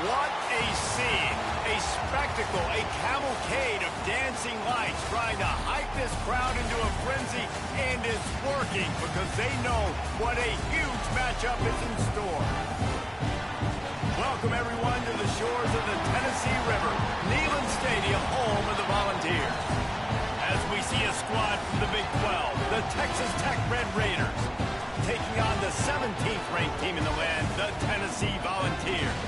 What a scene, a spectacle, a cavalcade of dancing lights trying to hype this crowd into a frenzy, and it's working because they know what a huge matchup is in store. Welcome everyone to the shores of the Tennessee River, Neyland Stadium, home of the Volunteers. As we see a squad from the Big 12, the Texas Tech Red Raiders, taking on the 17th ranked team in the land, the Tennessee Volunteers.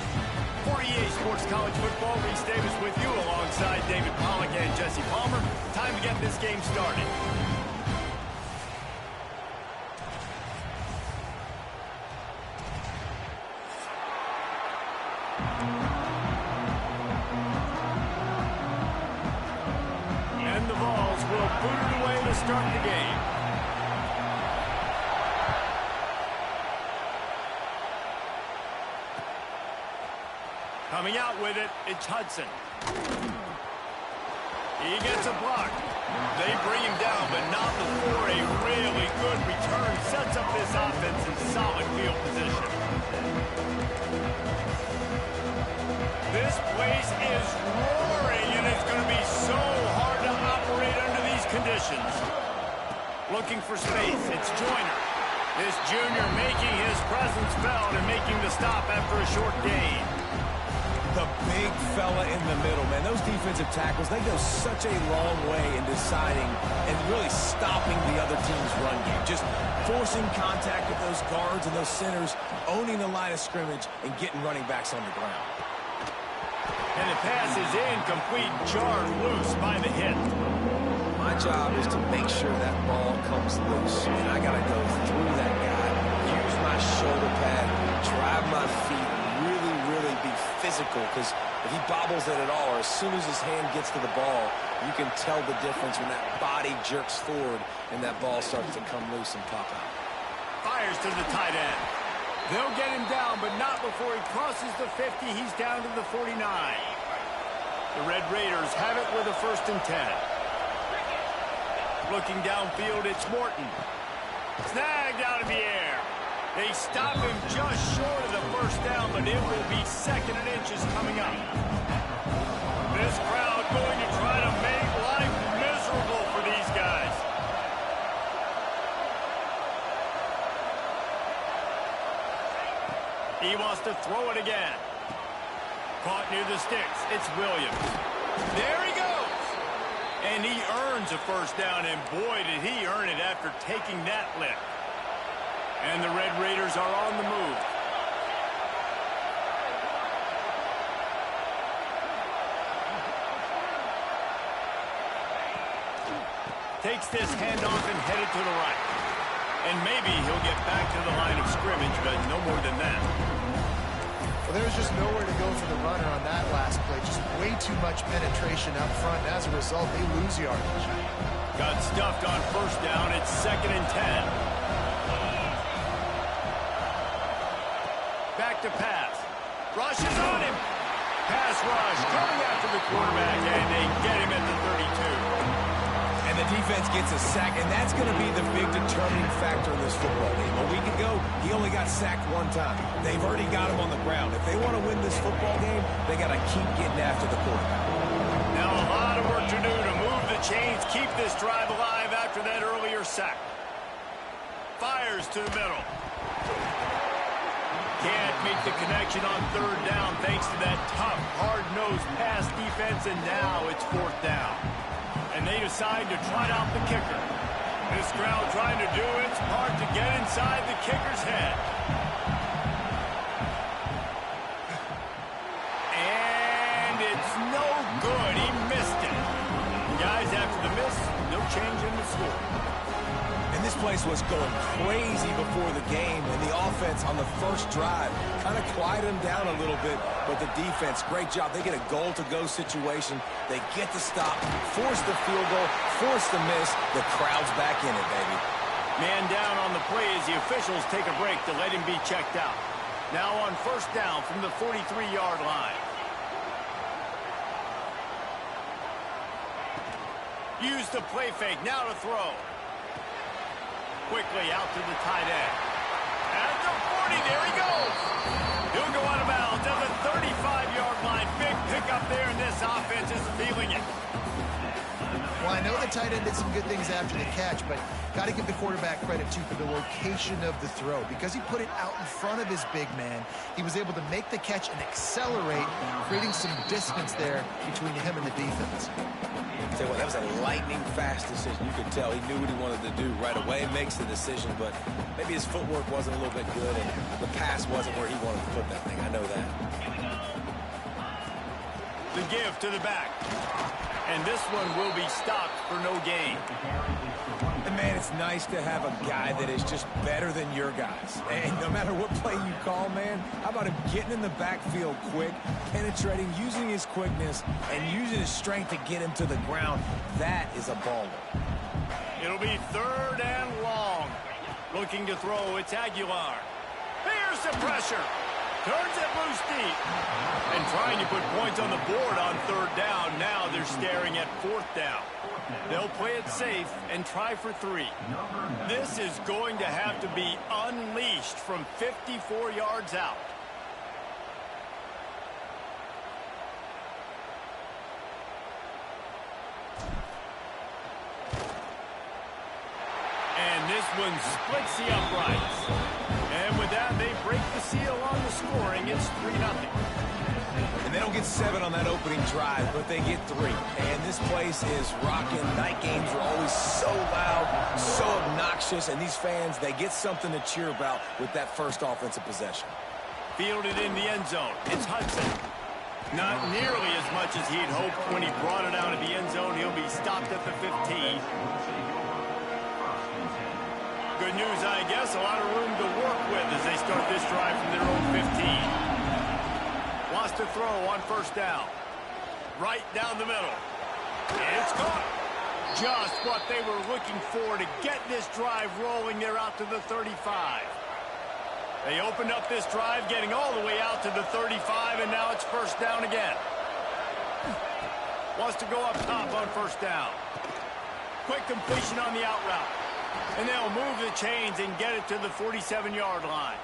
For EA Sports College Football, Reese Davis with you alongside David Pollack and Jesse Palmer. Time to get this game started. And the Vols will boot it away to start the game. Coming out with it, it's Hudson. He gets a block. They bring him down, but not before a really good return sets up this offense in solid field position. This place is roaring, and it's going to be so hard to operate under these conditions. Looking for space, it's Joyner. This junior making his presence felt and making the stop after a short gain. The big fella in the middle, man. Those defensive tackles, they go such a long way in deciding and really stopping the other team's run game. Just forcing contact with those guards and those centers, owning the line of scrimmage, and getting running backs on the ground. And the pass is incomplete, jarred loose by the hit. My job is to make sure that ball comes loose, and I got to go through that guy, use my shoulder pad, drive my feet, really be physical, because if he bobbles it at all, or as soon as his hand gets to the ball, you can tell the difference when that body jerks forward and that ball starts to come loose and pop out. Fires to the tight end. They'll get him down, but not before he crosses the 50. He's down to the 49. The Red Raiders have it with a 1st and 10. Looking downfield, it's Morton. Snagged out of the air. They stop him just short of the 1st down, but it will be 2nd and inches coming up. This crowd going to try to make life miserable for these guys. He wants to throw it again. Caught near the sticks. It's Williams. There he goes. And he earns a 1st down, and boy, did he earn it after taking that lick. And the Red Raiders are on the move. Takes this handoff and headed to the right. And maybe he'll get back to the line of scrimmage, but no more than that. Well, there's just nowhere to go for the runner on that last play. Just way too much penetration up front. As a result, they lose yardage. Got stuffed on 1st down. It's 2nd and 10. Back to pass. Rush is on him. Pass rush coming after the quarterback, and they get him at the 32. And the defense gets a sack, and that's going to be the big determining factor in this football game. A week ago, he only got sacked 1 time. They've already got him on the ground. If they want to win this football game, they got to keep getting after the quarterback. Now a lot of work to do to move the chains, keep this drive alive after that earlier sack. Fires to the middle. Can't make the connection on 3rd down thanks to that tough, hard-nosed pass defense, and now it's 4th down. And they decide to trot out the kicker. This crowd trying to do its part to get inside the kicker's head. And it's no good. He missed it. Guys, after the miss, no change in the score. And this place was going crazy before the game, and the offense on the 1st drive kind of quieted them down a little bit, but the defense, great job. They get a goal-to-go situation. They get the stop, force the field goal, force the miss. The crowd's back in it, baby. Man down on the play as the officials take a break to let him be checked out. Now on 1st down from the 43-yard line. Use the play fake, now to throw. Quickly out to the tight end. At the 40, there he goes. He'll go out of bounds at the 35-yard tight end did some good things after the catch, but got to give the quarterback credit, too, for the location of the throw. Because he put it out in front of his big man, he was able to make the catch and accelerate, creating some distance there between him and the defense. Tell you what, that was a lightning-fast decision. You could tell he knew what he wanted to do right away, makes the decision, but maybe his footwork wasn't a little bit good, and the pass wasn't where he wanted to put that thing. I know that. The give to the back. And this one will be stopped for no gain. And, man, it's nice to have a guy that is just better than your guys. And no matter what play you call, man, how about him getting in the backfield quick, penetrating, using his quickness, and using his strength to get him to the ground? That is a baller. It'll be 3rd and long. Looking to throw, it's Aguilar. Here's the pressure. Turns it loose deep. And trying to put points on the board on 3rd down. Now they're staring at 4th down. They'll play it safe and try for 3. This is going to have to be unleashed from 54 yards out. And this one splits the uprights. And with that, they break the seal on the scoring. It's 3-0. And they don't get 7 on that opening drive, but they get 3. And this place is rocking. Night games are always so loud, so obnoxious, and these fans, they get something to cheer about with that first offensive possession. Fielded in the end zone. It's Hudson. Not nearly as much as he'd hoped when he brought it out of the end zone. He'll be stopped at the 15. Good news, I guess. A lot of room to work with as they start this drive from their own 15. Wants to throw on 1st down. Right down the middle. It's caught. Just what they were looking for to get this drive rolling. They're out to the 35. They opened up this drive, getting all the way out to the 35, and now it's 1st down again. Wants to go up top on 1st down. Quick completion on the out route. And they'll move the chains and get it to the 47-yard line.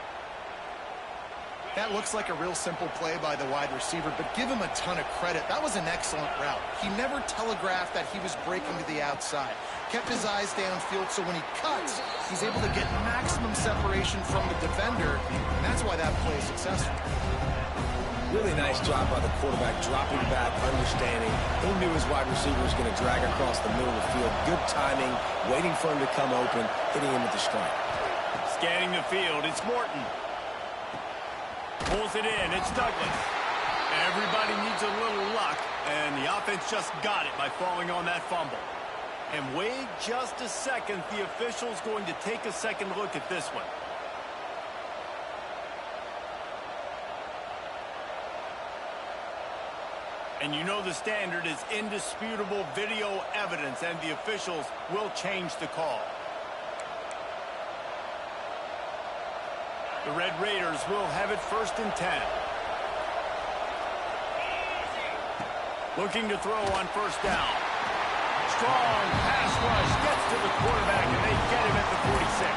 That looks like a real simple play by the wide receiver, but give him a ton of credit. That was an excellent route. He never telegraphed that he was breaking to the outside. Kept his eyes downfield, so when he cuts, he's able to get maximum separation from the defender, and that's why that play is successful. Really nice job by the quarterback, dropping back, understanding. He knew his wide receiver was going to drag across the middle of the field. Good timing, waiting for him to come open, hitting him with the strike. Scanning the field, it's Morton. Pulls it in, it's Douglas. Everybody needs a little luck, and the offense just got it by falling on that fumble. And wait just a second, the official's going to take a second look at this one. And you know the standard is indisputable video evidence, and the officials will change the call. The Red Raiders will have it 1st and 10. Looking to throw on 1st down. Strong pass rush gets to the quarterback, and they get him at the 46.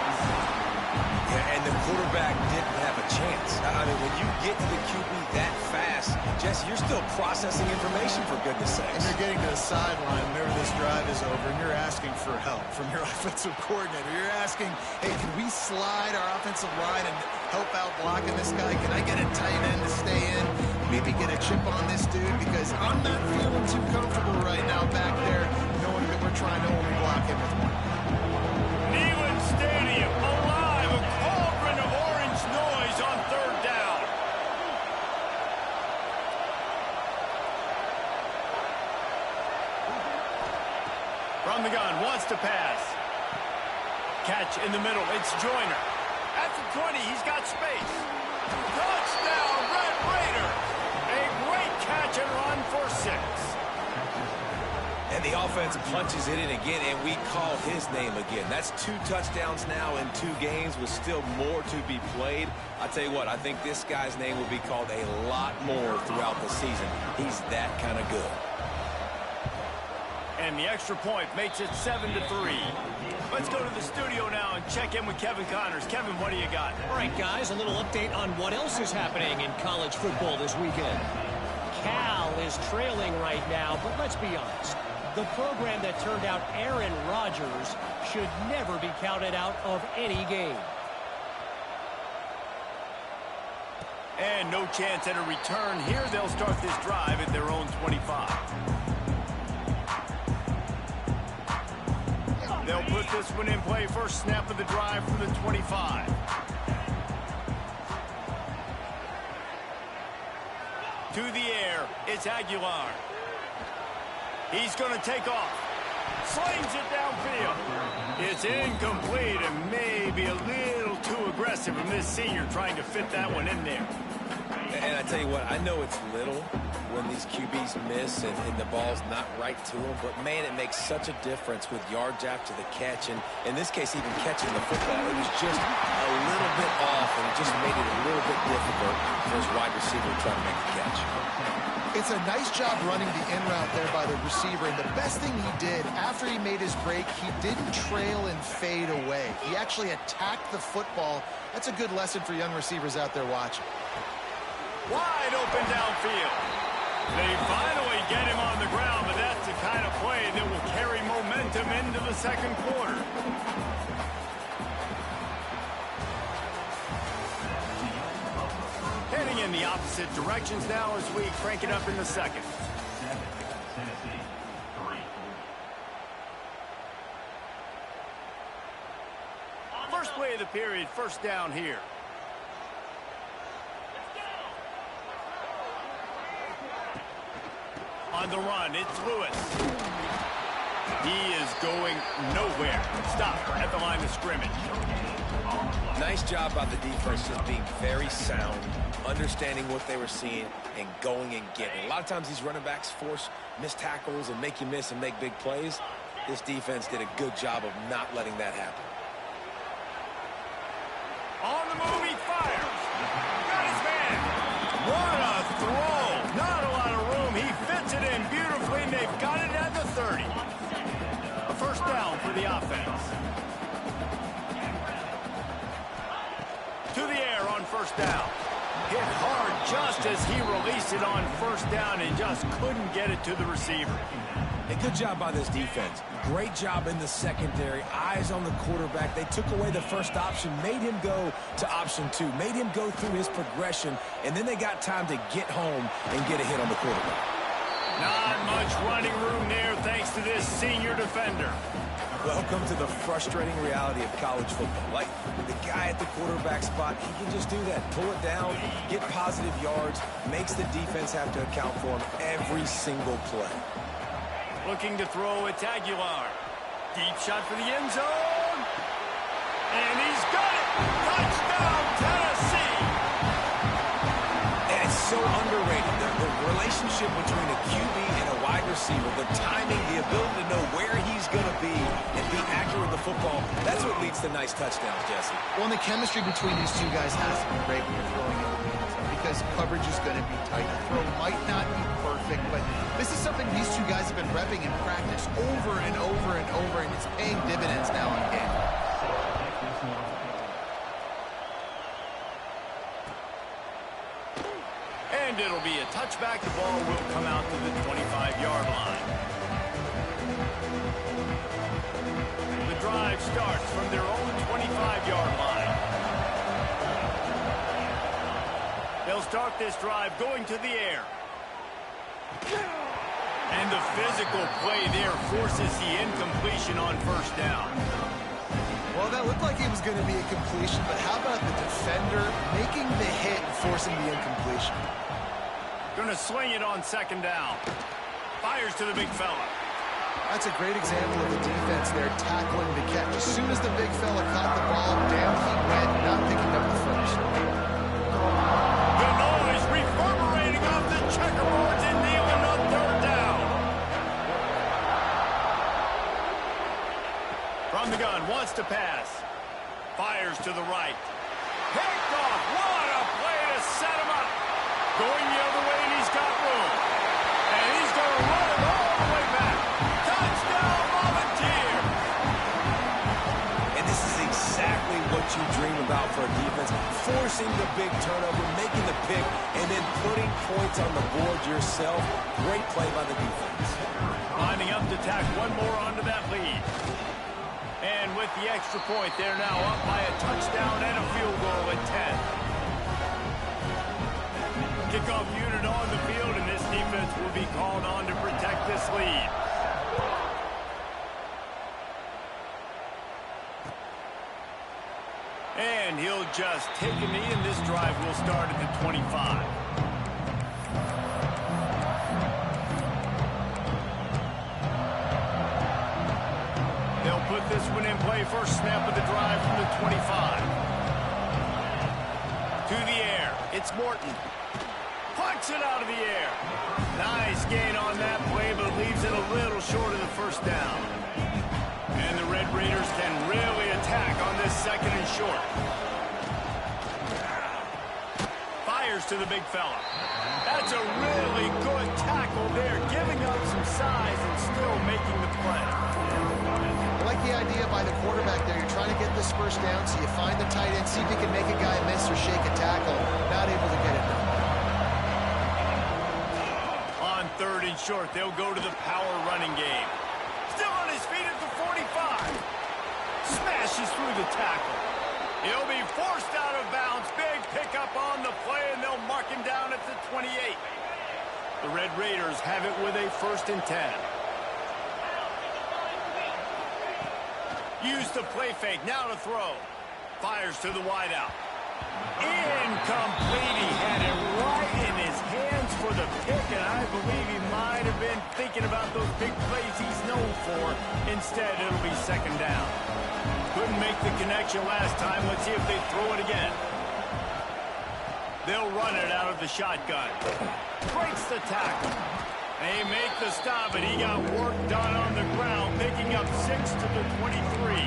Yeah, and the quarterback didn't have a chance. I mean, when you get to the QB that fast, Jesse, you're still processing information, for goodness sakes. And you're getting to the sideline whenever this drive is over, and you're asking for help from your offensive coordinator. You're asking, hey, can we slide our offensive line and help out blocking this guy? Can I get a tight end to stay in? Maybe get a chip on this dude, because I'm not feeling too comfortable right now back there, knowing that we're trying to only block him with one. Neyland Stadium alive, a cauldron of orange noise on 3rd down. From the gun, wants to pass. Catch in the middle, it's Joyner. At the 20, he's got space. Touchdown, Red Raiders! A great catch and run for 6. And the offense punches it in again, and we call his name again. That's 2 touchdowns now in 2 games with still more to be played. I tell you what, I think this guy's name will be called a lot more throughout the season. He's that kind of good. And the extra point makes it 7-3. Let's go to the studio now and check in with Kevin Connors. Kevin, what do you got? All right, guys, a little update on what else is happening in college football this weekend. Cal is trailing right now, but let's be honest. The program that turned out Aaron Rodgers should never be counted out of any game. And no chance at a return here. They'll start this drive at their own 25. They'll put this one in play. First snap of the drive from the 25. To the air, it's Aguilar. He's going to take off. Slings it downfield. It's incomplete and maybe a little too aggressive from this senior trying to fit that one in there. And I tell you what, I know it's little when these QBs miss and the ball's not right to them, but man, it makes such a difference with yards after the catch, and in this case, even catching the football. It was just a little bit off, and it just made it a little bit difficult for his wide receiver to try to make the catch. It's a nice job running the in route there by the receiver, and the best thing he did after he made his break, he didn't trail and fade away. He actually attacked the football. That's a good lesson for young receivers out there watching. Wide open downfield. They finally get him on the ground, but that's the kind of play that will carry momentum into the second quarter. Heading in the opposite directions now as we crank it up in the second. First play of the period, first down here. On the run, it's Lewis. He is going nowhere. Stop at the line of scrimmage. Nice job by the defense just being very sound, understanding what they were seeing, and going and getting. A lot of times these running backs force missed tackles and make you miss and make big plays. This defense did a good job of not letting that happen. On the move, he fires. Got his man. What a throw. Not a lot of room. He fits it in beautifully, and they've got it at the 30. A first down for the offense. To the air on first down. Hit hard just as he released it on first down and just couldn't get it to the receiver. A good job by this defense. Great job in the secondary. Eyes on the quarterback. They took away the first option, made him go to option 2, made him go through his progression, and then they got time to get home and get a hit on the quarterback. Not much running room there thanks to this senior defender. Welcome to the frustrating reality of college football. Like, the guy at the quarterback spot, he can just do that. Pull it down, get positive yards, makes the defense have to account for him every single play. Looking to throw, it's Aguilar. Deep shot for the end zone. And he's got it. Touchdown, Tennessee. And it's so underrated. The relationship between a QB and a wide receiver, the timing, the ability to know where he's going to be and be accurate with the football, that's what leads to nice touchdowns, Jesse. Well, and the chemistry between these two guys has to be great when you're throwing in the end zone because coverage is going to be tight. The throw might not be perfect, but this is something these two guys have been repping in practice over and over and over, and it's paying dividends now in game. And it'll be a touchback. The ball will come out to the 25-yard line. The drive starts from their own 25-yard line. They'll start this drive going to the air. And the physical play there forces the incompletion on first down. Well, that looked like it was going to be a completion, but how about the defender making the hit and forcing the incompletion? Going to swing it on second down. Fires to the big fella. That's a great example of the defense there tackling the catch. As soon as the big fella caught the ball, down he went, not picking up the first. The noise reverberating off the checkerboards and Neyland on third down. From the gun, wants to pass. Fires to the right. Picked off. What a play to set him up. Going the other way, and he's got room. And he's going to run it all the way back. Touchdown, Volunteer. And this is exactly what you dream about for a defense. Forcing the big turnover, making the pick, and then putting points on the board yourself. Great play by the defense. Lining up to tack one more onto that lead. And with the extra point, they're now up by a touchdown and a field goal at 10. Kickoff unit on the field, and this defense will be called on to protect this lead. And he'll just take a knee, and this drive will start at the 25. They'll put this one in play. First snap of the drive from the 25. To the air. It's Morton. Punch it out of the air. Nice gain on that play, but leaves it a little short of the first down. And the Red Raiders can really attack on this second and short. Fires to the big fella. That's a really good tackle there, giving up some size and still making the play. I like the idea by the quarterback there. You're trying to get this first down, so you find the tight end, see if he can make a guy miss or shake a tackle. Not able to get it done. On third and short, they'll go to the power running game. Still on his feet at the 45. Smashes through the tackle. He'll be forced out of bounds. Big pickup on the play, and they'll mark him down at the 28. The Red Raiders have it with a 1st and 10. Use the play fake. Now to throw. Fires to the wideout. Incomplete. He had it right in his hands for the pick, and I believe he might have been thinking about those big plays he's known for. Instead, it'll be second down. Couldn't make the connection last time. Let's see if they throw it again. They'll run it out of the shotgun. Breaks the tackle. They make the stop, and he got work done on the ground, picking up 6 to the 23.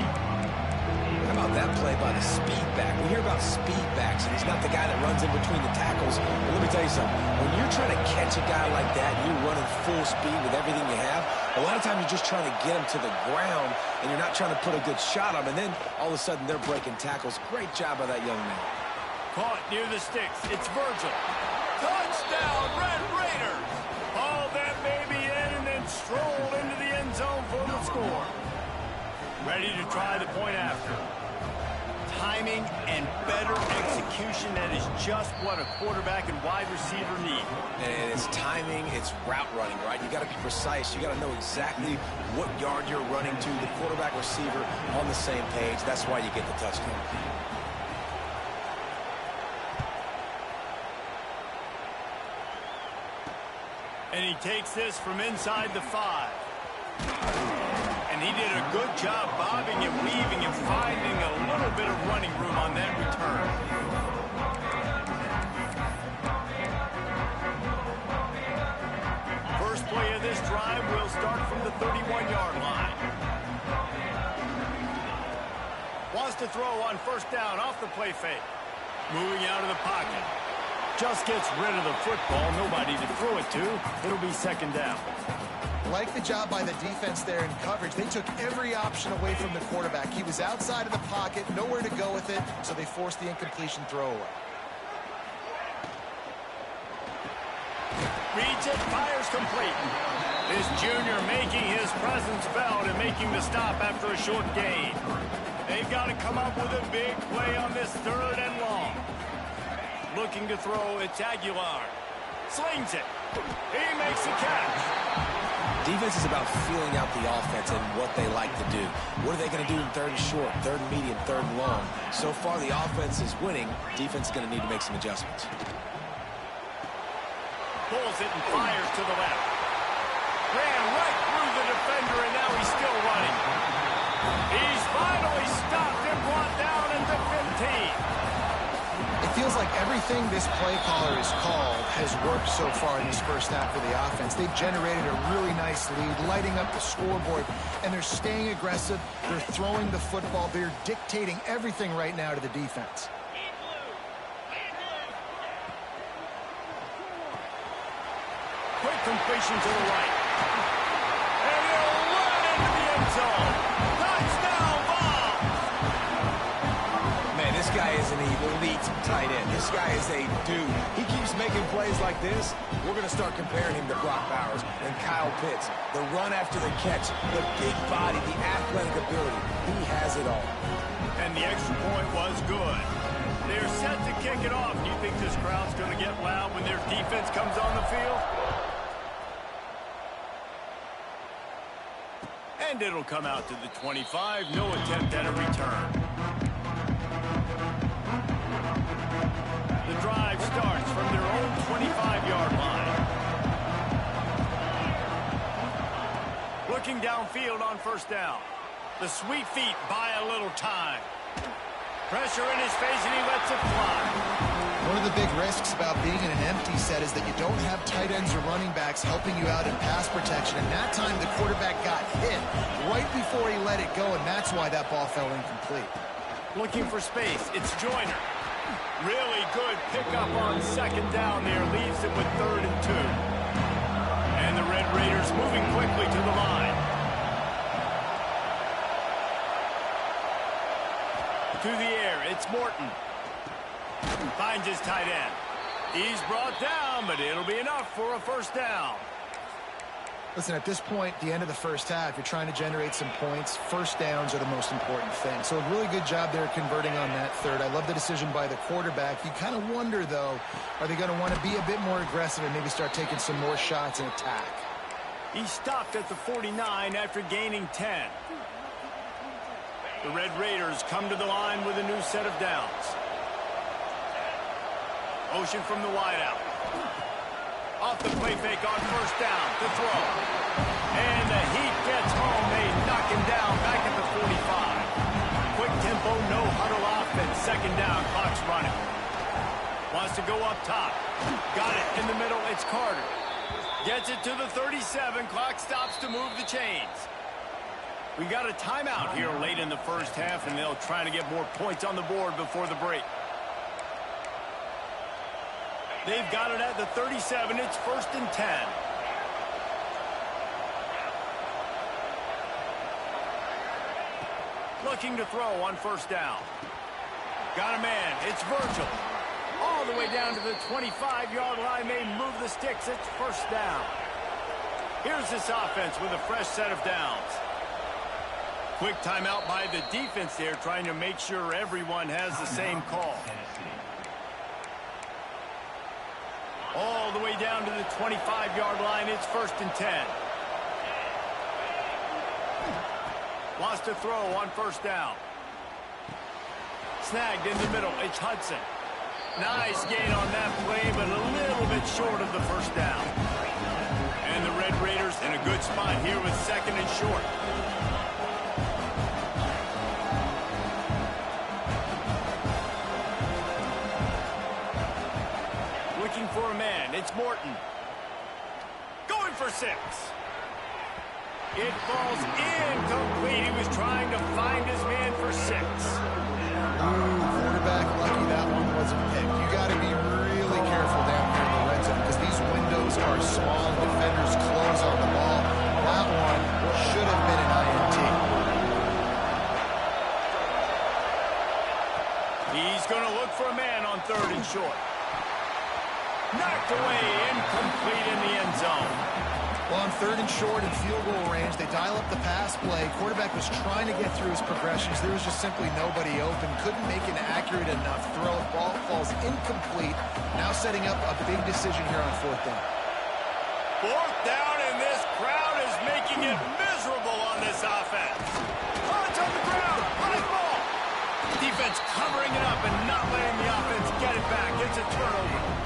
How about that play by the speed back? We hear about speed backs, and he's not the guy that runs in between the tackles. But let me tell you something. When you're trying to catch a guy like that, and you're running full speed with everything you have, a lot of times you're just trying to get him to the ground, and you're not trying to put a good shot on him, and then all of a sudden they're breaking tackles. Great job by that young man. Caught near the sticks. It's Virgil. Touchdown, Red Raiders! Haul that baby in and then stroll into the end zone for the score. Ready to try the point after. Timing and better execution, that is just what a quarterback and wide receiver need. And it's timing, it's route running, right? You got to be precise. You got to know exactly what yard you're running to. The quarterback, receiver on the same page. That's why you get the touchdown. And he takes this from inside the 5. And he did a good job bobbing and weaving and finding a little bit of running room on that return. First play of this drive will start from the 31-yard line. Wants to throw on first down off the play fake. Moving out of the pocket. Just gets rid of the football. Nobody to throw it to. It'll be second down. Like the job by the defense there in coverage. They took every option away from the quarterback. He was outside of the pocket, nowhere to go with it, so they forced the incompletion throwaway. Reads it, fires complete. This junior making his presence felt and making the stop after a short gain. They've got to come up with a big play on this 3rd and long. Looking to throw, it's Aguilar. Slings it. He makes the catch. Defense is about feeling out the offense and what they like to do. What are they going to do in 3rd and short, 3rd and medium, 3rd and long? So far, the offense is winning. Defense is going to need to make some adjustments. Pulls it and fires to the left. Ran right through the defender, and now he's still running. He's finally stopped and brought down into 15. It feels like everything this play caller has called has worked so far in this first half for the offense. They've generated a really nice lead, lighting up the scoreboard, and they're staying aggressive. They're throwing the football. They're dictating everything right now to the defense. Quick completion to the right. And he'll run into the end zone. Touchdown ball! Man, this guy is an elite tight end. This guy is a dude. He keeps keeps making plays like this, we're going to start comparing him to Brock Bowers and Kyle Pitts. The run after the catch, the big body, the athletic ability. He has it all. And the extra point was good. They're set to kick it off. Do you think this crowd's going to get loud when their defense comes on the field? And it'll come out to the 25. No attempt at a return. The drive starts from their own 25-yard line. Looking downfield on first down. The sweet feet buy a little time. Pressure in his face, and he lets it fly. One of the big risks about being in an empty set is that you don't have tight ends or running backs helping you out in pass protection. And that time, the quarterback got hit right before he let it go, and that's why that ball fell incomplete. Looking for space. It's Joyner. Really good pickup on second down there. Leaves it with 3rd and 2. And the Red Raiders moving quickly to the line. To the air, it's Morton. Finds his tight end. He's brought down, but it'll be enough for a first down. Listen, at this point, the end of the first half, you're trying to generate some points. First downs are the most important thing. So a really good job there converting on that third. I love the decision by the quarterback. You kind of wonder, though, are they going to want to be a bit more aggressive and maybe start taking some more shots and attack? He stopped at the 49 after gaining 10. The Red Raiders come to the line with a new set of downs. Motion from the wideout. Off the play fake on first down to throw. And the heat gets home. They knock him down back at the 45. Quick tempo, no huddle offense. Second down, clock's running. Wants to go up top. Got it in the middle. It's Carter. Gets it to the 37. Clock stops to move the chains. We got a timeout here late in the first half, and they'll try to get more points on the board before the break. They've got it at the 37. It's 1st and 10. Looking to throw on first down. Got a man. It's Virgil. All the way down to the 25-yard line. They move the sticks. It's first down. Here's this offense with a fresh set of downs. Quick timeout by the defense there, trying to make sure everyone has the same call. All the way down to the 25-yard line. It's 1st and 10. Wants to throw on first down. Snagged in the middle. It's Hudson. Nice gain on that play, but a little bit short of the first down. And the Red Raiders in a good spot here with 2nd and short. Looking for a man. It's Morton. Going for 6. It falls incomplete. He was trying to find his man for 6. Quarterback lucky that one wasn't picked. You got to be really careful down here in the red zone because these windows are small. Defenders close on the ball. That one should have been an INT. He's going to look for a man on 3rd and short. Knocked away, incomplete in the end zone. Well, on 3rd and short and field goal range, they dial up the pass play. Quarterback was trying to get through his progressions. There was just simply nobody open. Couldn't make an accurate enough throw. Ball falls incomplete. Now setting up a big decision here on 4th down. 4th down, and this crowd is making it miserable on this offense. Oh, it's on the ground. High ball. Defense covering it up and not letting the offense get it back. It's a turnover.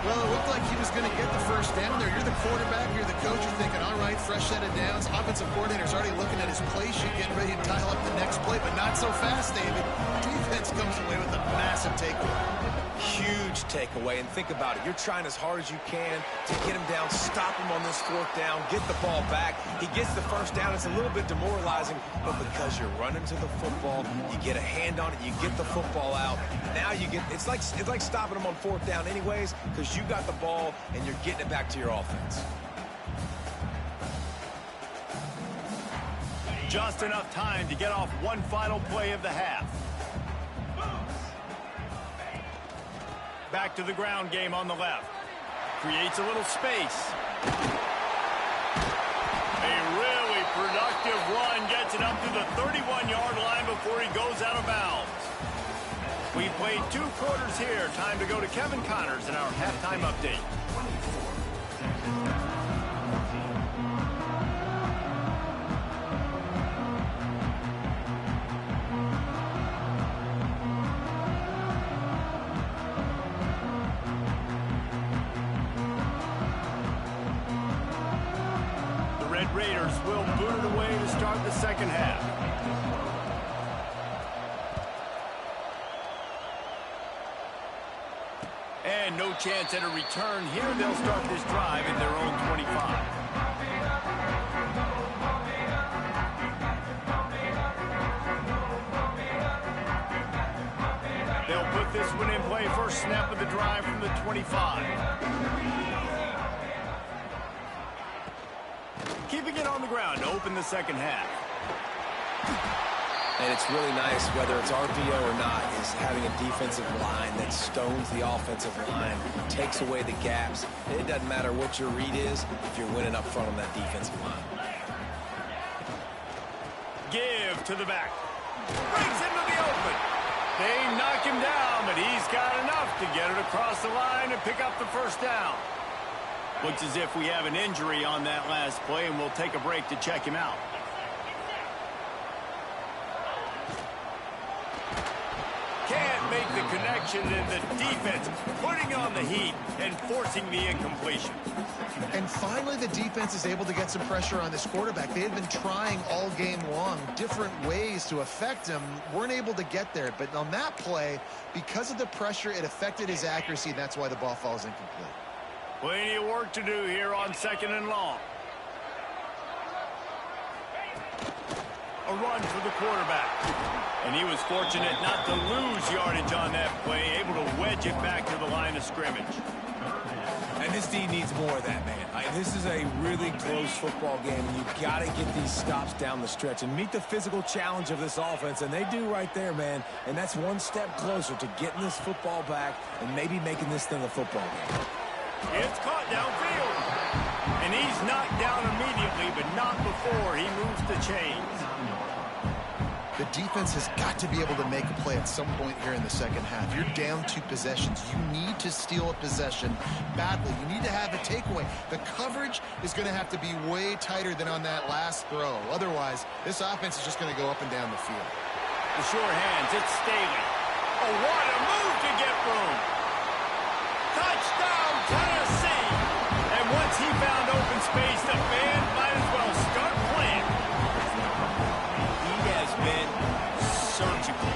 Well, it looked like he was going to get the first down there. You're the quarterback, you're the coach, you're thinking, all right, fresh set of downs. Offensive coordinator's already looking at his play sheet, getting ready to dial up the next play, but not so fast, David. Defense comes away with a massive takeaway. Huge takeaway, and think about it. You're trying as hard as you can to get him down, stop him on this 4th down, get the ball back. He gets the first down. It's a little bit demoralizing, but because you're running to the football, you get a hand on it, you get the football out. Now you get, it's like stopping him on 4th down anyways, because you got the ball and you're getting it back to your offense. Just enough time to get off one final play of the half. Back to the ground game on the left. Creates a little space. A really productive run gets it up to the 31-yard line before he goes out of bounds. We played 2 quarters here. Time to go to Kevin Connors in our halftime update. The Red Raiders will boot it away to start the second half. And no chance at a return here. They'll start this drive at their own 25. They'll put this one in play. First snap of the drive from the 25. Keeping it on the ground to open the second half. And it's really nice, whether it's RPO or not, is having a defensive line that stones the offensive line, takes away the gaps. It doesn't matter what your read is if you're winning up front on that defensive line. Give to the back. Breaks into the open. They knock him down, but he's got enough to get it across the line and pick up the first down. Looks as if we have an injury on that last play, and we'll take a break to check him out. Can't make the connection, and the defense putting on the heat and forcing the incompletion. And finally, the defense is able to get some pressure on this quarterback. They had been trying all game long different ways to affect him. Weren't able to get there. But on that play, because of the pressure, it affected his accuracy, and that's why the ball falls incomplete. Plenty of work to do here on 2nd and long. A run for the quarterback. And he was fortunate not to lose yardage on that play, able to wedge it back to the line of scrimmage. And this D needs more of that, man. This is a really close football game, and you've got to get these stops down the stretch and meet the physical challenge of this offense, and they do right there, man. And that's one step closer to getting this football back and maybe making this thing a football game. It's caught downfield. And he's knocked down immediately, but not before he moves the chains. The defense has got to be able to make a play at some point here in the second half. You're down 2 possessions. You need to steal a possession badly. You need to have a takeaway. The coverage is going to have to be way tighter than on that last throw. Otherwise, this offense is just going to go up and down the field. The sure hands, it's Staley. Oh, what a move to get room. Touchdown, Tennessee. And once he found open space, the fans might as well start playing. He has been surgical,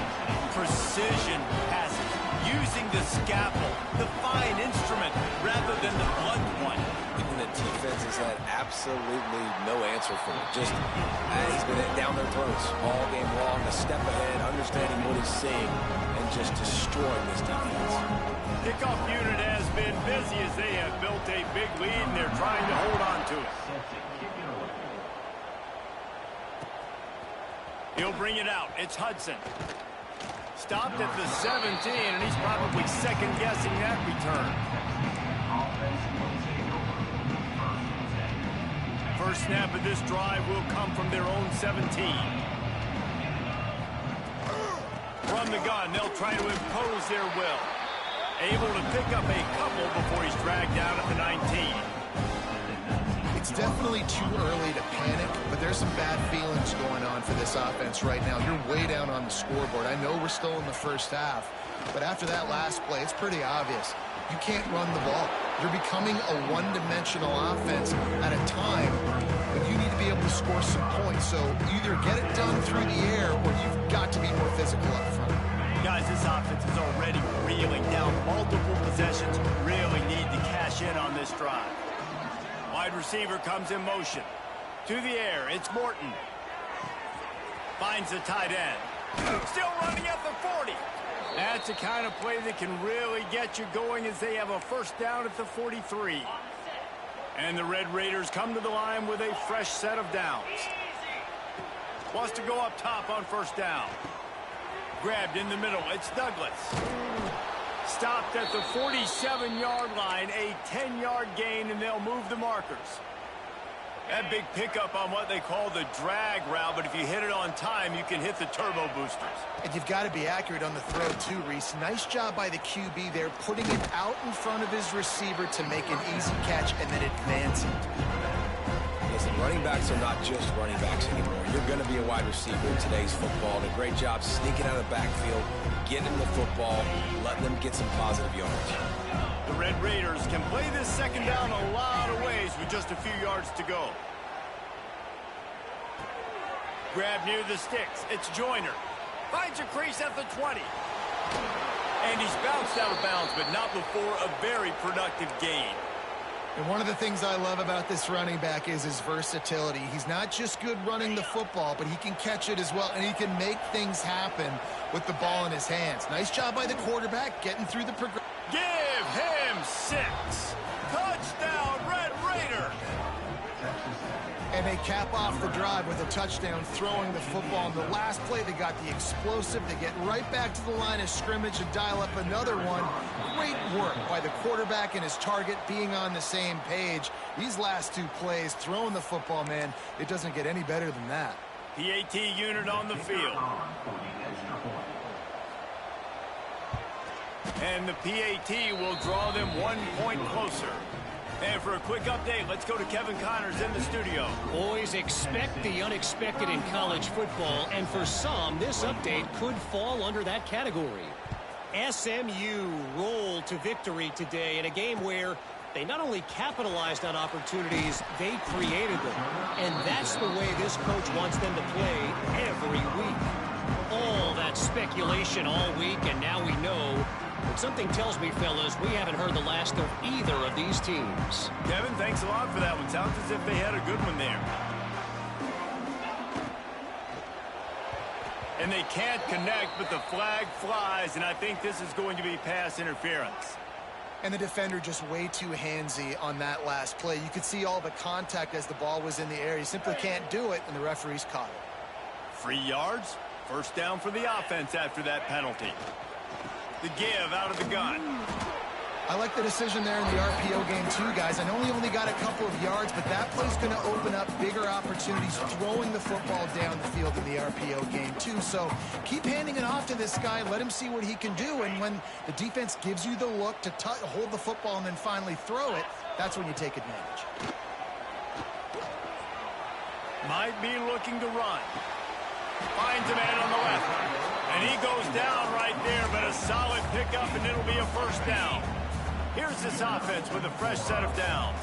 precision passes, using the scalpel, the fine instrument, rather than the blunt one. And the defense has had absolutely no answer for him. Just, he's been down their throats all game long, a step ahead, understanding what he's seeing, and just destroying this defense. Kickoff unit has been busy as they have built a big lead, and they're trying to hold on to it. He'll bring it out. It's Hudson. Stopped at the 17, and he's probably second-guessing that return. First snap of this drive will come from their own 17. From the gun, they'll try to impose their will. Able to pick up a couple before he's dragged down at the 19. It's definitely too early to panic, but there's some bad feelings going on for this offense right now. You're way down on the scoreboard. I know we're still in the first half, but after that last play, it's pretty obvious. You can't run the ball. You're becoming a one-dimensional offense at a time when you need to be able to score some points. So either get it done through the air or you've got to be more physical up front. Guys, this offense is already reeling down multiple possessions. Really need to cash in on this drive. Wide receiver comes in motion. To the air, it's Morton. Finds the tight end. Still running at the 40. That's the kind of play that can really get you going as they have a first down at the 43. And the Red Raiders come to the line with a fresh set of downs. Wants to go up top on first down. Grabbed in the middle. It's Douglas. Stopped at the 47-yard line, a 10-yard gain, and they'll move the markers. That big pickup on what they call the drag route, but if you hit it on time, you can hit the turbo boosters. And you've got to be accurate on the throw too, Reese. Nice job by the QB there, putting it out in front of his receiver to make an easy catch and then advance it. Listen, running backs are not just running backs anymore. You're going to be a wide receiver in today's football. And a great job sneaking out of the backfield, getting the football, letting them get some positive yards. The Red Raiders can play this second down a lot of ways with just a few yards to go. Grab near the sticks. It's Joyner. Finds a crease at the 20. And he's bounced out of bounds, but not before a very productive gain. And one of the things I love about this running back is his versatility. He's not just good running the football, but he can catch it as well, and he can make things happen with the ball in his hands. Nice job by the quarterback getting through the progression. Give him 6. Touchdown, Red Raider. And they cap off the drive with a touchdown, throwing the football. In the last play, they got the explosive. They get right back to the line of scrimmage and dial up another one. Great work by the quarterback and his target being on the same page. These last 2 plays, throwing the football, man, it doesn't get any better than that. PAT unit on the field. And the PAT will draw them 1 point closer. And for a quick update, let's go to Kevin Connors in the studio. Boys, expect the unexpected in college football, and for some, this update could fall under that category. SMU rolled to victory today in a game where they not only capitalized on opportunities, they created them. And that's the way this coach wants them to play every week. All that speculation all week, and now we know. But something tells me, fellas, we haven't heard the last of either of these teams. Kevin, thanks a lot for that one. Sounds as if they had a good one there. And they can't connect, but the flag flies, and I think this is going to be pass interference. And the defender just way too handsy on that last play. You could see all the contact as the ball was in the air. He simply can't do it, and the referees caught it. 3 yards. First down for the offense after that penalty. The give out of the gun. I like the decision there in the RPO game too, guys. I know he only got a couple of yards, but that play's going to open up bigger opportunities throwing the football down the field in the RPO game too. So keep handing it off to this guy. Let him see what he can do. And when the defense gives you the look to hold the football and then finally throw it, that's when you take advantage. Might be looking to run. Finds a man on the left. And he goes down right there, but a solid pickup, and it'll be a first down. Here's this offense with a fresh set of downs.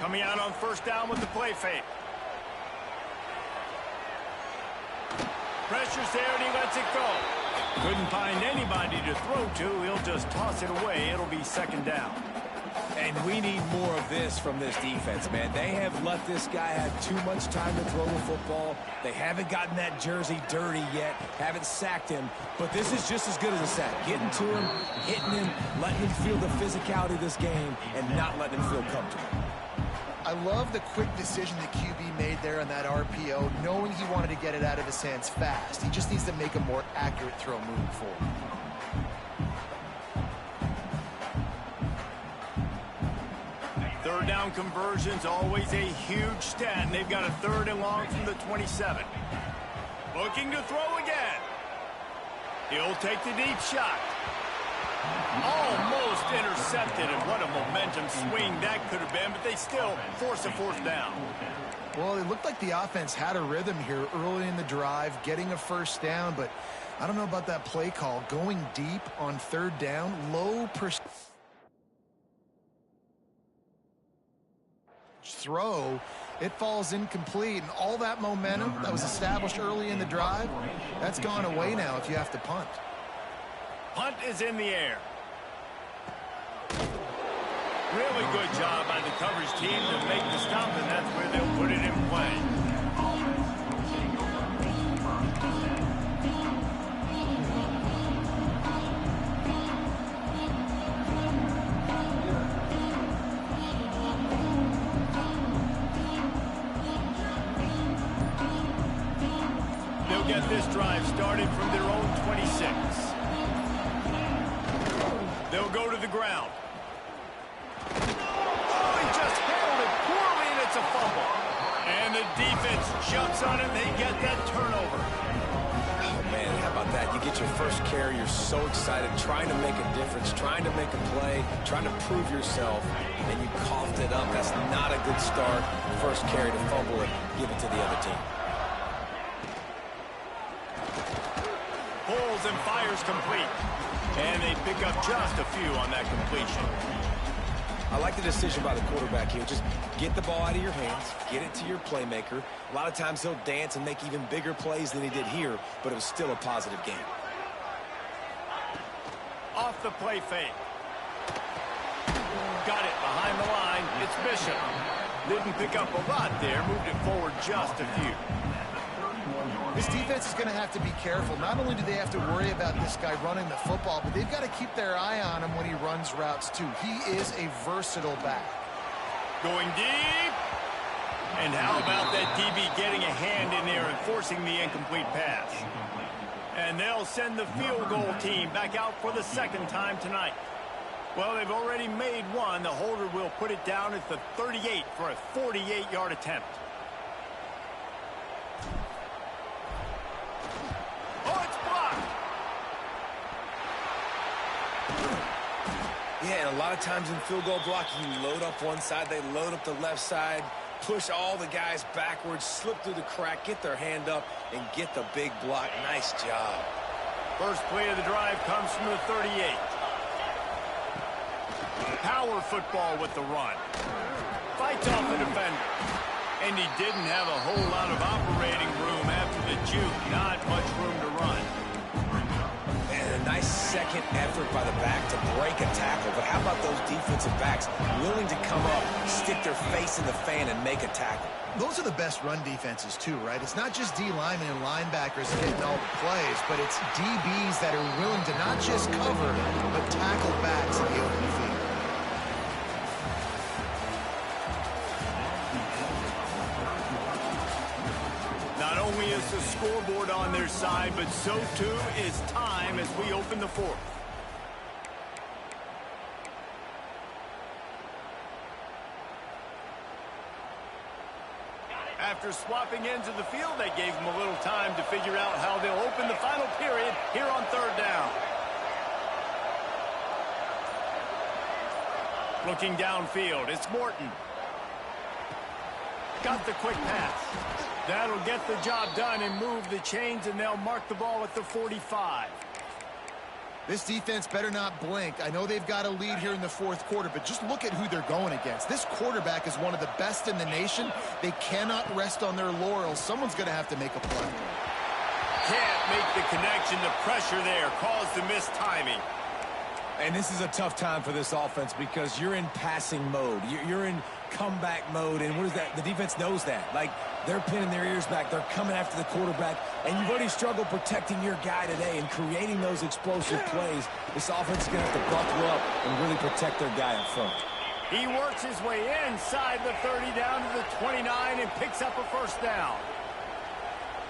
Coming out on first down with the play fake. Pressure's there, and he lets it go. Couldn't find anybody to throw to. He'll just toss it away. It'll be second down. And we need more of this from this defense, man. They have let this guy have too much time to throw the football. They haven't gotten that jersey dirty yet, haven't sacked him. But this is just as good as a sack. Getting to him, hitting him, letting him feel the physicality of this game, and not letting him feel comfortable. I love the quick decision the QB made there on that RPO, knowing he wanted to get it out of his hands fast. He just needs to make a more accurate throw moving forward. Third down conversions, always a huge stat, and they've got a 3rd and long from the 27. Looking to throw again. He'll take the deep shot. Almost intercepted, and what a momentum swing that could have been, but they still force a 4th down. Well, it looked like the offense had a rhythm here early in the drive, getting a first down, but I don't know about that play call. Going deep on 3rd down, low percentage throw, it falls incomplete, and all that momentum that was established early in the drive, that's gone away now if you have to punt. Punt is in the air. Really good job by the coverage team to make the stop, and that's where they'll put it in play. Get this drive started from their own 26. They'll go to the ground. Oh, he just handled it poorly, and it's a fumble. And the defense jumps on it, and they get that turnover. Oh, man, how about that? You get your first carry, you're so excited, trying to make a difference, trying to make a play, trying to prove yourself, and you coughed it up. That's not a good start. First carry to fumble it, give it to the other team. Pulls and fires complete. And they pick up just a few on that completion. I like the decision by the quarterback here. Just get the ball out of your hands, get it to your playmaker. A lot of times he'll dance and make even bigger plays than he did here, but it was still a positive game. Off the play fake. Got it behind the line. It's Bishop. Didn't pick up a lot there. Moved it forward just a few. This defense is going to have to be careful. Not only do they have to worry about this guy running the football, but they've got to keep their eye on him when he runs routes, too. He is a versatile back. Going deep. And how about that DB getting a hand in there and forcing the incomplete pass? And they'll send the field goal team back out for the second time tonight. Well, they've already made one. The holder will put it down at the 38 for a 48-yard attempt. Oh, it's blocked. Yeah, and a lot of times in field goal blocking, you load up one side, they load up the left side, push all the guys backwards, slip through the crack, get their hand up, and get the big block. Nice job. First play of the drive comes from the 38. Power football with the run. Fights off the defender. And he didn't have a whole lot of operating room after the juke. Not much room to run. And a nice second effort by the back to break a tackle. But how about those defensive backs willing to come up, stick their face in the fan, and make a tackle? Those are the best run defenses, too, right? It's not just D-linemen and linebackers getting all the plays, but it's DBs that are willing to not just cover, but tackle backs in the open field. Not only is the scoreboard on their side, but so too is time as we open the fourth. After swapping ends of the field, they gave them a little time to figure out how they'll open the final period here on third down. Looking downfield, it's Morton. Got the quick pass. That'll get the job done and move the chains, and they'll mark the ball at the 45. This defense better not blink. I know they've got a lead here in the fourth quarter, but just look at who they're going against. This quarterback is one of the best in the nation. They cannot rest on their laurels. Someone's going to have to make a play. Can't make the connection. The pressure there caused the missed timing. And this is a tough time for this offense because you're in passing mode. You're in comeback mode, and what is that? The defense knows that. Like, they're pinning their ears back. They're coming after the quarterback, and you've already struggled protecting your guy today and creating those explosive plays. This offense is going to have to buckle up and really protect their guy up front. He works his way inside the 30 down to the 29 and picks up a first down.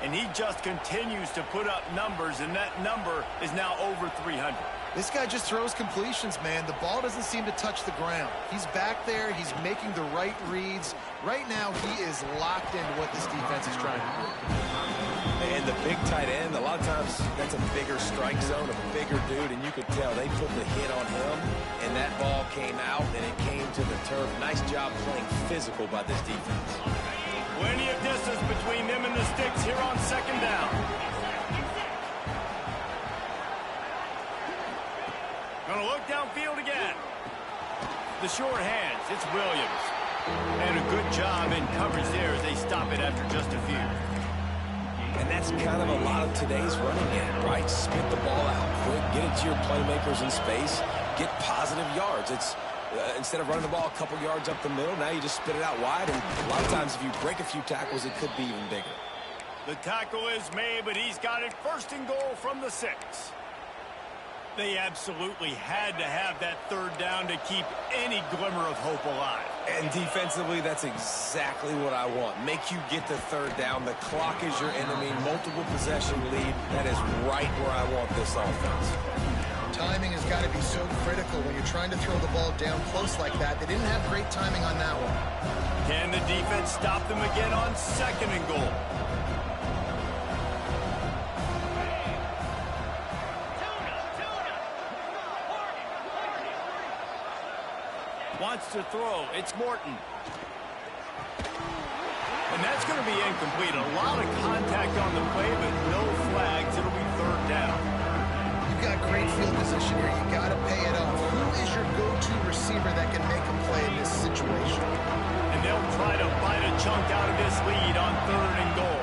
And he just continues to put up numbers, and that number is now over 300. This guy just throws completions, man. The ball doesn't seem to touch the ground. He's back there. He's making the right reads. Right now, he is locked into what this defense is trying to do. And the big tight end, a lot of times that's a bigger strike zone, a bigger dude, and you could tell they put the hit on him, and that ball came out, and it came to the turf. Nice job playing physical by this defense. Plenty of distance between them and the sticks here on second down. Gonna look downfield again. The short hands, it's Williams. And a good job in coverage there as they stop it after just a few. And that's kind of a lot of today's running game, right? Spit the ball out quick, get it to your playmakers in space, get positive yards. It's instead of running the ball a couple yards up the middle, now you just spit it out wide, and a lot of times if you break a few tackles, it could be even bigger. The tackle is made, but he's got it first and goal from the 6. They absolutely had to have that third down to keep any glimmer of hope alive. And defensively, that's exactly what I want. Make you get the third down. The clock is your enemy. Multiple possession lead. That is right where I want this offense. Timing has got to be so critical when you're trying to throw the ball down close like that. They didn't have great timing on that one. Can the defense stop them again on 2nd and goal? Wants to throw. It's Morton. And that's going to be incomplete. A lot of contact on the play, but no flags. It'll be 3rd down. You've got great field position here. You got to pay it off. Who is your go-to receiver that can make a play in this situation? And they'll try to bite a chunk out of this lead on 3rd and goal.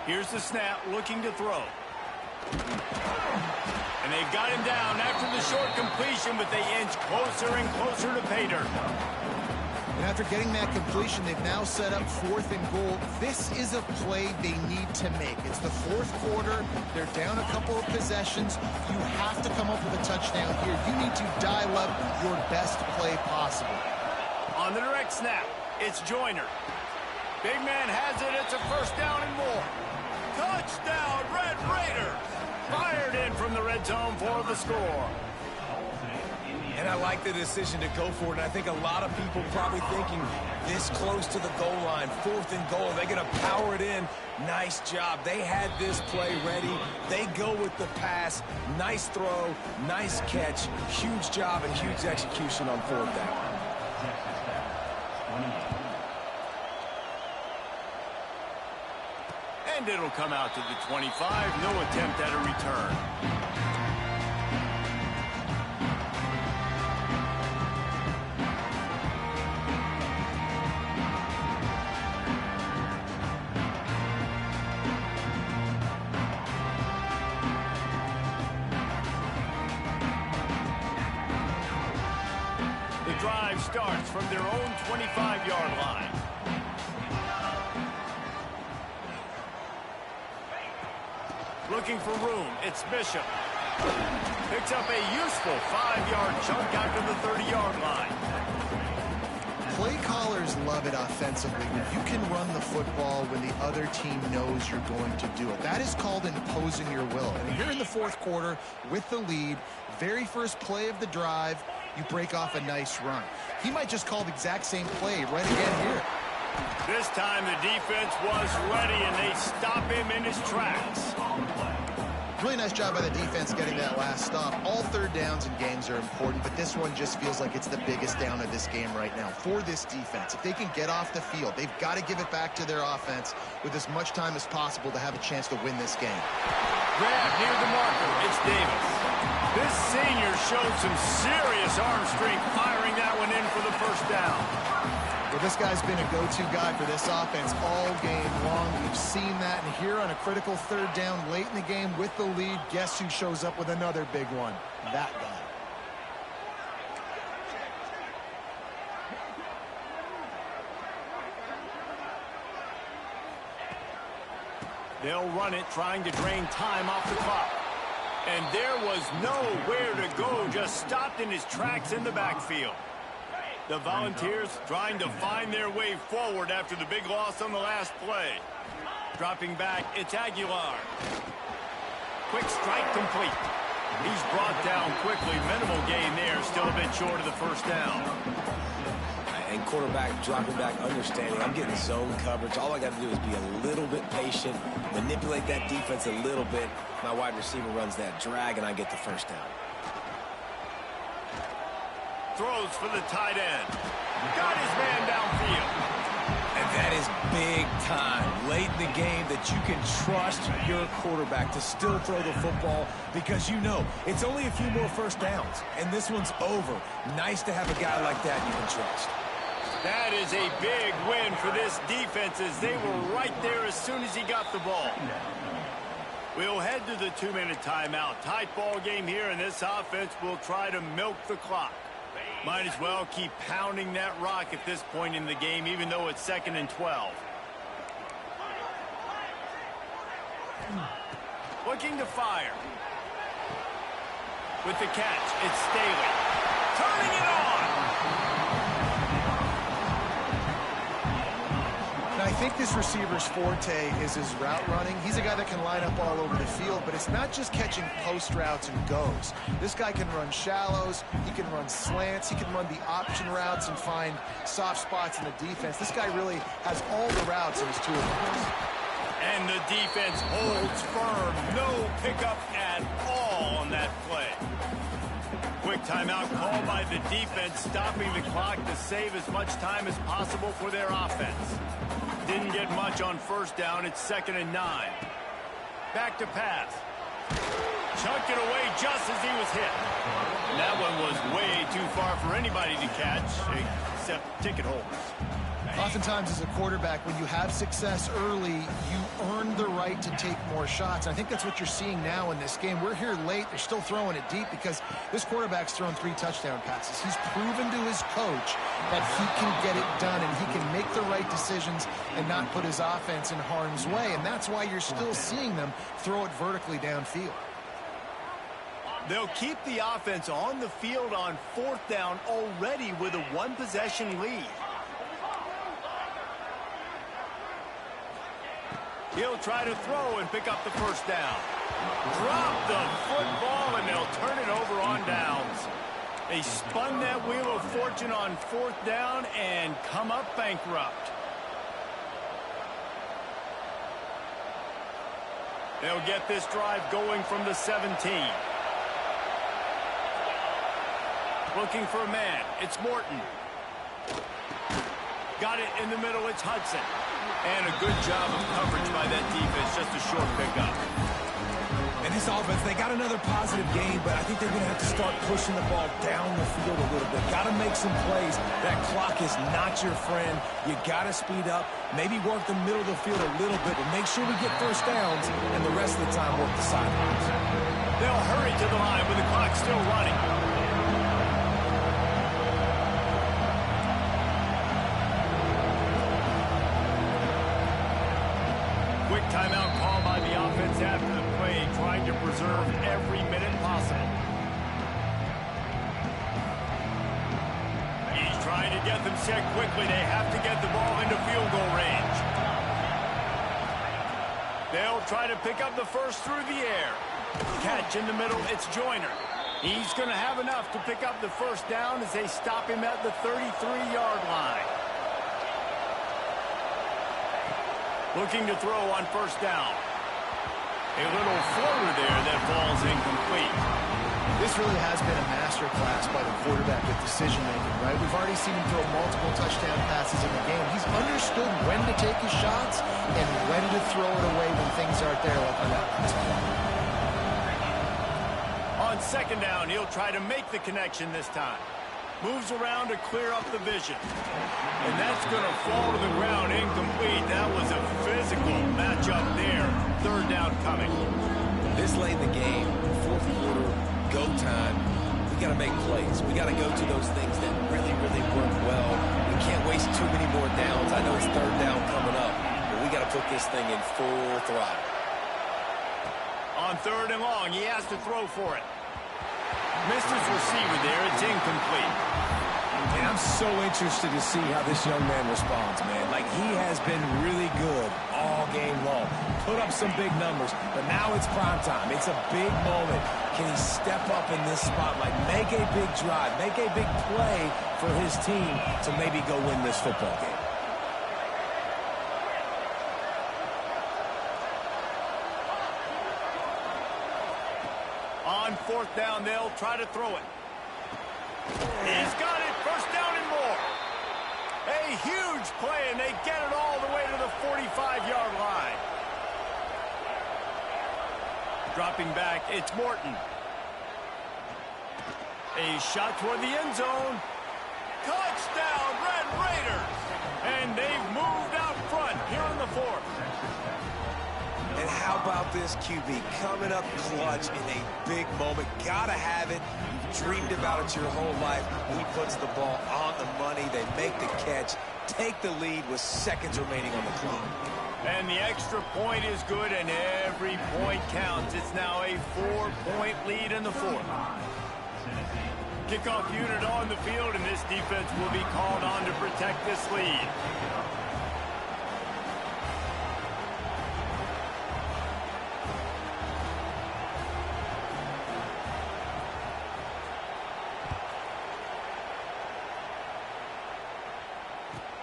Here's the snap, looking to throw. And they've got him down after the short completion, but they inch closer and closer to pay dirt. And after getting that completion, they've now set up 4th and goal. This is a play they need to make. It's the 4th quarter. They're down a couple of possessions. You have to come up with a touchdown here. You need to dial up your best play possible. On the direct snap, it's Joyner. Big man has it. It's a 1st down and more. Touchdown, Red Raiders! Fired in from the red zone for the score. And I like the decision to go for it. And I think a lot of people probably thinking this close to the goal line, 4th and goal, they're going to power it in. Nice job. They had this play ready. They go with the pass. Nice throw, nice catch. Huge job and huge execution on 4th down. And it'll come out to the 25. No attempt at a return. The drive starts from their own 25-yard line. Looking for room, it's Bishop. Picks up a useful 5-yard chunk after the 30-yard line. Play callers love it offensively when you can run the football when the other team knows you're going to do it. That is called imposing your will. And here in the 4th quarter with the lead, very first play of the drive, you break off a nice run. He might just call the exact same play right again here. This time the defense was ready, and they stop him in his tracks. Really nice job by the defense getting that last stop. All 3rd downs in games are important, but this one just feels like it's the biggest down of this game right now for this defense. If they can get off the field, they've got to give it back to their offense with as much time as possible to have a chance to win this game. Grab near the marker. It's Davis. This senior showed some serious arm strength firing that one in for the 1st down. Well, this guy's been a go-to guy for this offense all game long. We've seen that, and here on a critical 3rd down late in the game with the lead, guess who shows up with another big one? That guy. They'll run it, trying to drain time off the clock. And there was nowhere to go, just stopped in his tracks in the backfield. The Volunteers trying to find their way forward after the big loss on the last play. Dropping back, it's Aguilar. Quick strike complete. He's brought down quickly. Minimal gain there, still a bit short of the 1st down. And quarterback dropping back, understanding I'm getting zone coverage. All I got to do is be a little bit patient, manipulate that defense a little bit. My wide receiver runs that drag, and I get the 1st down. Throws for the tight end. Got his man downfield. And that is big time late in the game that you can trust your quarterback to still throw the football because you know it's only a few more 1st downs, and this one's over. Nice to have a guy like that you can trust. That is a big win for this defense as they were right there as soon as he got the ball. We'll head to the 2-minute timeout. Tight ball game here, and this offense will try to milk the clock. Might as well keep pounding that rock at this point in the game, even though it's 2nd and 12. Looking to fire. With the catch, it's Staley. Turning it on! And I think this receiver's forte is his route running. He's a guy that can line up all over the field, but it's not just catching post routes and goes. This guy can run shallows, he can run slants, he can run the option routes and find soft spots in the defense. This guy really has all the routes in his toolbox. And the defense holds firm. No pickup at all on that play. Quick timeout called by the defense, stopping the clock to save as much time as possible for their offense. Didn't get much on first down. It's 2nd and 9. Back to pass. Chucked it away just as he was hit. That one was way too far for anybody to catch, except ticket holders. Oftentimes as a quarterback, when you have success early, you earn the right to take more shots. I think that's what you're seeing now in this game. We're here late. They're still throwing it deep because this quarterback's thrown 3 touchdown passes. He's proven to his coach that he can get it done and he can make the right decisions and not put his offense in harm's way. And that's why you're still seeing them throw it vertically downfield. They'll keep the offense on the field on 4th down already with a 1-possession lead. He'll try to throw and pick up the first down. Drop the football, and they'll turn it over on downs. They spun that wheel of fortune on 4th down and come up bankrupt. They'll get this drive going from the 17. Looking for a man. It's Morton. Got it in the middle. It's Hudson. And a good job of coverage by that defense. Just a short pickup. And this offense, they got another positive game, but I think they're going to have to start pushing the ball down the field a little bit. Got to make some plays. That clock is not your friend. You got to speed up. Maybe work the middle of the field a little bit, but make sure we get first downs, and the rest of the time work the sidelines. They'll hurry to the line with the clock still running. Quick timeout call by the offense after the play, trying to preserve every minute possible. He's trying to get them set quickly. They have to get the ball into field goal range. They'll try to pick up the first through the air. Catch in the middle, it's Joyner. He's going to have enough to pick up the first down as they stop him at the 33-yard line. Looking to throw on first down. A little floater there that falls incomplete. This really has been a masterclass by the quarterback with decision-making, right? We've already seen him throw multiple touchdown passes in the game. He's understood when to take his shots and when to throw it away when things aren't there, like on that last play. On 2nd down, he'll try to make the connection this time. Moves around to clear up the vision. And that's going to fall to the ground incomplete. That was a physical matchup there. 3rd down coming. This late in the game, 4th quarter, go time. We got to make plays. We got to go to those things that really, really work well. We can't waste too many more downs. I know it's 3rd down coming up, but we got to put this thing in full throttle. On 3rd and long, he has to throw for it. Missed his receiver there. It's incomplete. And I'm so interested to see how this young man responds, man. Like, he has been really good all game long. Put up some big numbers, but now it's prime time. It's a big moment. Can he step up in this spotlight, make a big drive, make a big play for his team to maybe go win this football game? On 4th down, they'll try to throw it. He's got it. First down and more. A huge play, and they get it all the way to the 45-yard line. Dropping back, it's Morton. A shot toward the end zone. Touchdown, Red Raiders. And they've moved out front here in the 4th. And how about this QB coming up clutch in a big moment? Gotta have it. You've dreamed about it your whole life. He puts the ball on the money. They make the catch, take the lead with seconds remaining on the clock. And the extra point is good, and every point counts. It's now a 4-point lead in the 4th. Kickoff unit on the field, and this defense will be called on to protect this lead.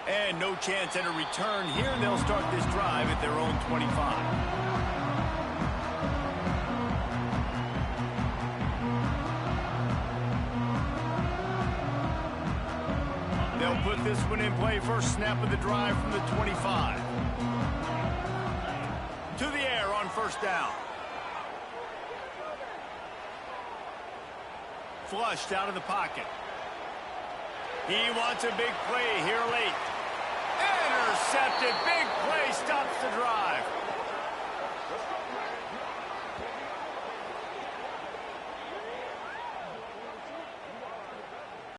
And no chance at a return here. They'll start this drive at their own 25. They'll put this one in play. First snap of the drive from the 25. To the air on first down. Flushed out of the pocket. He wants a big play here late. Intercepted. Big play stops the drive.